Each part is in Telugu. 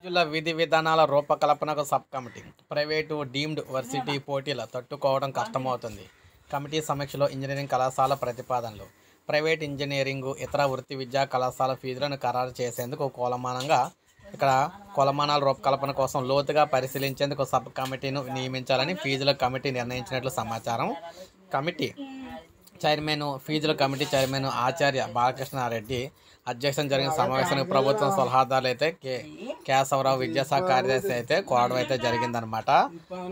కాలేజీల విధి విధానాల రూపకల్పనకు sub committee. Private deemed varsity పోటీల తట్టుకోవడం కష్టమవుతుంది. కమిటీ సమీక్షలో ఇంజనీరింగ్ కళాశాల ప్రతిపాదనలు. ప్రైవేట్ ఇంజనీరింగు, ఇతర వృత్తి విద్యా కళాశాల ఫీజులను ఖరారు చేసేందుకు కొలమానాల రూపకల్పన కోసం లోతుగా పరిశీలించేందుకు సబ్ కమిటీను నియమించాలని ఫీజుల కమిటీ నిర్ణయించినట్లు సమాచారం. ఫీజుల కమిటీ చైర్మన్ ఆచార్య బాలకృష్ణారెడ్డి అధ్యక్షతన జరిగిన సమావేశానికి ప్రభుత్వం సలహాదారులు అయితే కేశవరావు, విద్యాశాఖ కార్యదర్శి అయితే కోరడం అయితే జరిగిందనమాట.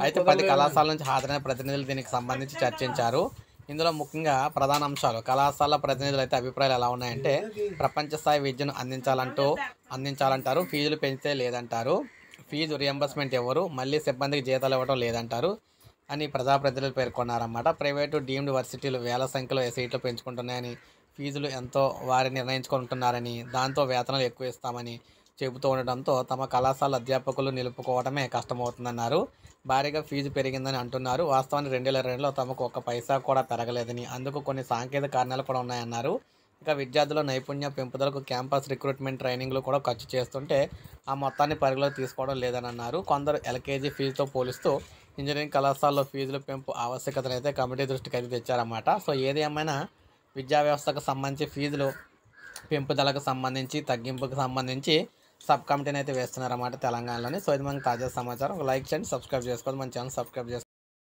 అయితే 10 కళాశాల నుంచి హాజరైన ప్రతినిధులు దీనికి సంబంధించి చర్చించారు. ఇందులో ముఖ్యంగా ప్రధాన అంశాలు, కళాశాల ప్రతినిధులు అయితే అభిప్రాయాలు ఎలా ఉన్నాయంటే, ప్రపంచ స్థాయి విద్యను అందించాలంటారు, ఫీజులు పెంచితే లేదంటారు, ఫీజు రియంబర్స్మెంట్ ఇవ్వరు, మళ్ళీ సిబ్బందికి జీతాలు ఇవ్వడం లేదంటారు అని ప్రజాప్రతినిధులు పేర్కొన్నారన్నమాట. ప్రైవేటు డీమ్డ్ వర్సిటీలు వేల సంఖ్యలో సీట్లు పెంచుకుంటున్నాయని, ఫీజులు ఎంతో వారు నిర్ణయించుకుంటున్నారని, దాంతో వేతనాలు ఎక్కువ ఇస్తామని చెబుతూ ఉండడంతో తమ కళాశాల అధ్యాపకులు నిలుపుకోవడమే కష్టమవుతుందన్నారు. భారీగా ఫీజు పెరిగిందని అంటున్నారు. వాస్తవానికి 2022లో తమకు ఒక్క పైసా కూడా పెరగలేదని, అందుకు కొన్ని సాంకేతిక కారణాలు కూడా ఉన్నాయన్నారు. ఇక విద్యార్థుల నైపుణ్య పెంపుదలకు క్యాంపస్ రిక్రూట్మెంట్ ట్రైనింగ్లు కూడా ఖర్చు చేస్తుంటే ఆ మొత్తాన్ని పరిగణలోకి తీసుకోవడం లేదని అన్నారు. కొందరు ఎల్కేజీ ఫీజుతో పోలుస్తూ ఇంజనీరింగ్ కళాశాలలో ఫీజుల పెంపు ఆవశ్యకతను అయితే కమిటీ దృష్టికి అయితే తెచ్చారన్నమాట. సో ఏది ఏమైనా విద్యా వ్యవస్థకు సంబంధించి ఫీజులు పెంపుదలకు సంబంధించి, తగ్గింపుకు సంబంధించి సబ్ కమిటీని అయితే వేస్తున్నారన్నమాట తెలంగాణలోని. సో ఇది మనకి తాజా సమాచారం. ఒక లైక్ చేయండి, సబ్స్క్రైబ్ చేసుకోండి, మన ఛానల్ సబ్స్క్రైబ్ చేసుకోండి.